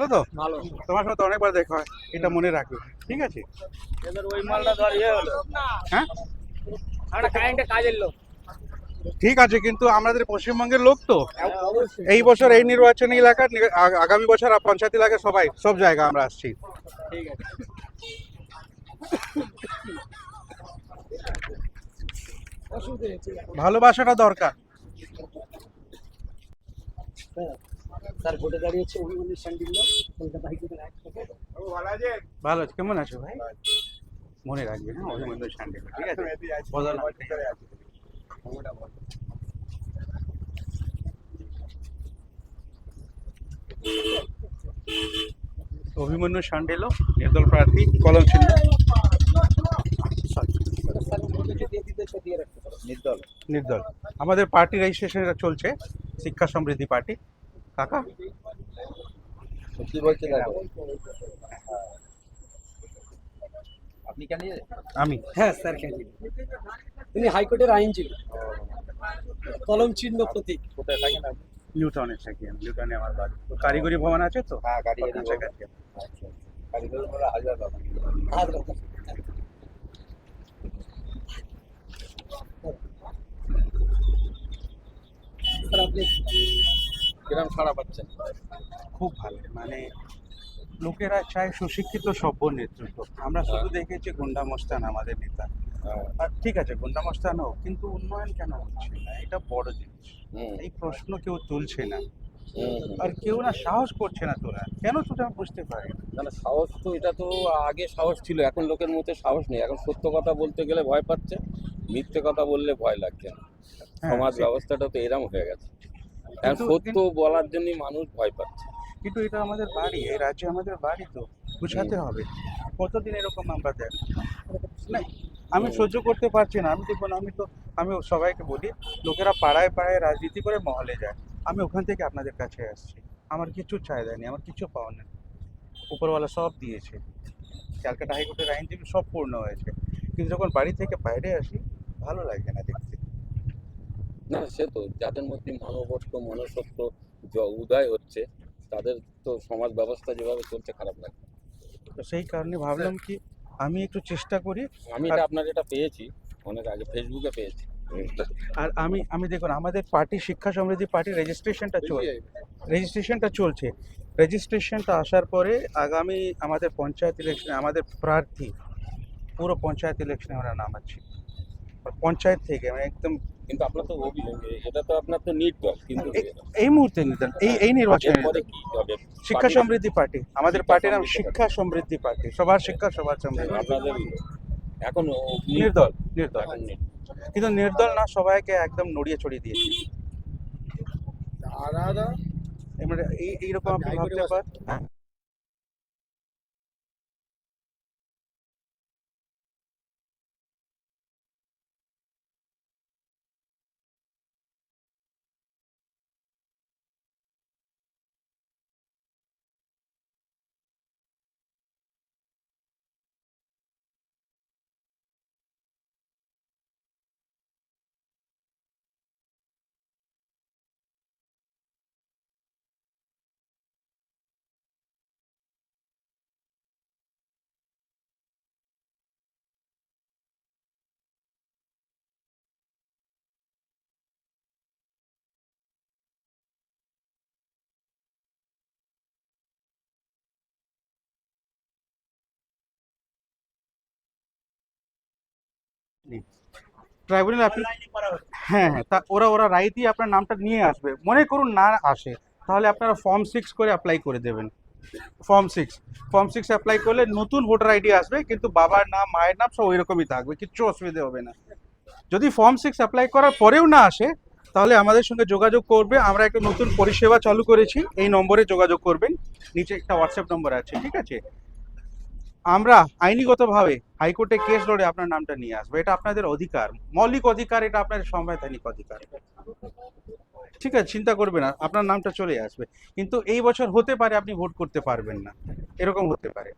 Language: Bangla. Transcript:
তো? ভালো। তোমার সাথে অনেকবার দেখা হয়, এটা মনে রাখবে, ঠিক আছে? এদের ওই মালটা ধর ইয়ে হলো, হ্যাঁ আমরা কারেন্টে কাজের লোক। ঠিক আছে, কিন্তু আমাদের পশ্চিমবঙ্গের লোক তো। অবশ্যই। এই বছর এই নির্বাচনী এলাকার আগামী বছর পঞ্চায়েত এলাকায় সবাই সব জায়গা আমরা আসছি। ঠিক আছে। ভালোবাসাটা দরকার। স্যার ভোটে দাঁড়িয়েছে অভিমন্যু শান্ডিল্য, কলকাতা হাইকোর্টের অ্যাডভোকেট। ভালো আছে, কেমন আছো ভাই? মনে রাখবে, হ্যাঁ, অভিমন্যু শান্ডিল্য, ঠিক আছে? বদল অভিমন্যু শান্ডিল্য, নির্দল প্রার্থী, কলম চিহ্ন নির্দল। নির্দল। আমাদের পার্টি রেজিস্ট্রেশন চলছে, শিক্ষা সমৃদ্ধি পার্টি। কাকা কি বলছেন? আপনি কেন? আমি হ্যাঁ স্যার ক্যান্ডিডেট। তিনি হাইকোর্টের আইনজীবী, কলম চিহ্ন প্রতীক। কোথায় থাকেন আপনি? নিউটনে থাকি আমি, নিউটনে আমার বাড়ি। কারিগরি ভবন আছে তো? হ্যাঁ, কারিগরি ওখানে ভবন। থাকি। কারিগরি বলে হাজার টাকা। স্যার আপনি কিরম সাড়া পাচ্ছেন? খুব ভালো, মানে লোকেরা চায় সুশিক্ষিত সভ্য নেতৃত্ব। আমরা শুধু দেখেছি গুন্ডামস্তান আমাদের নেতা, আর ঠিক আছে গুন্ডামস্তান হোক, কিন্তু উন্নয়ন কেন হচ্ছে না, এটা বড় জিনিস। এই প্রশ্ন কেউ তুলছে না, আর কেউ না সাহস করছে না তোলা, কেন তোরা বুঝতে পারি না। না না, সাহস তো, এটা তো আগে সাহস ছিল, এখন লোকের মধ্যে সাহস নেই। এখন সত্য কথা বলতে গেলে ভয় পাচ্ছে, মিথ্যে কথা বললে ভয় লাগছে না। হ্যাঁ, সমাজ ঠিক। ব্যবস্থাটা তো এরম হয়ে গেছে, এখন কিন্তু- সত্য বলার জন্য মানুষ ভয় পাচ্ছে। কিন্তু এটা আমাদের বাড়ি, এই রাজ্যে আমাদের বাড়ি, তো বুঝাতে হবে। কতদিন এরকম আমরা দেখ না, আমি সহ্য করতে পারছি না। আমি দেখুন, আমি সবাইকে বলি, লোকেরা পাড়ায় পাড়ায় রাজনীতি করে মহলে যায়, আমি ওখান থেকে আপনাদের কাছে আসছি। আমার কিছু চাহিদা নেই, আমার কিছু পাওয়া নেই, উপরওয়ালা সব দিয়েছে। ক্যালকাটা হাইকোর্টের আইনজীবী সব পূর্ণ হয়েছে, কিন্তু যখন বাড়ি থেকে বাইরে আসি ভালো লাগে না দেখতে। না সে তো, যাদের মধ্যে মানবত্ব মনুষ্যত্ব উদয় হচ্ছে, তাদের তো সমাজ ব্যবস্থা যেভাবে চলছে খারাপ লাগে। তো সেই কারণে ভাবলাম কি আমি একটু চেষ্টা করি। আমি এটা আপনার এটা পেয়েছি অনেক আগে, ফেসবুকে পেয়েছি। আর আমি দেখুন, আমাদের পার্টি শিক্ষা সমৃদ্ধি পার্টি রেজিস্ট্রেশনটা চলছে। রেজিস্ট্রেশনটা আসার পরে আগামী আমাদের পঞ্চায়েত ইলেকশনে আমাদের প্রার্থী পুরো পঞ্চায়েত ইলেকশনে আমরা নামাচ্ছি, পঞ্চায়েত থেকে, মানে একদম। কিন্তু আপনার তো এটা তো আপনার তো নিট দল, কিন্তু এই মুহূর্তে নিতেন এই নির্বাচনে এরপরে কি হবে? শিক্ষা পার্টি- সমৃদ্ধি পার্টি, আমাদের শিক্ষা পার্টির নাম সমৃদ্ধি শিক্ষা সমৃদ্ধি পার্টি, সবার শিক্ষা সবার সমৃদ্ধি। আপনাদের এখন নির্দল এখন নেই। কিন্তু নির্দল না, সবাইকে একদম নড়িয়ে ছড়িয়ে দিয়েছি। এবারে এইরকম আপনি ভাবতে পারেন। ট্রাইব্যুনাল হ্যাঁ হ্যাঁ, তা ওরা রায় দিয়ে আপনার নামটা নিয়ে আসবে। মনে করুন না আসে, তাহলে আপনারা ফর্ম 6 করে অ্যাপ্লাই করে দেবেন। ফর্ম 6 অ্যাপ্লাই করলে নতুন ভোটার আইডি আসবে, কিন্তু বাবার নাম মায়ের নাম সব ওই রকমই থাকবে, কিচ্ছু অসুবিধা হবে না। যদি ফর্ম 6 অ্যাপ্লাই করার পরেও না আসে, তাহলে আমাদের সঙ্গে যোগাযোগ করবে। আমরা একটা নতুন পরিষেবা চালু করেছি, এই নম্বরে যোগাযোগ করবেন, নিচে একটা হোয়াটসঅ্যাপ নম্বর আছে, ঠিক আছে? আমরা আইনিগতভাবে হাইকোর্টে কেস লড়ে আপনার নামটা নিয়ে আসবো, এটা আপনাদের অধিকার, মৌলিক অধিকার, এটা আপনাদের সাংবিধানিক অধিকার। ঠিক আছে, চিন্তা করবেন না, আপনার নামটা চলে আসবে। কিন্তু এই বছর হতে পারে আপনি ভোট করতে পারবেন না, এরকম হতে পারে।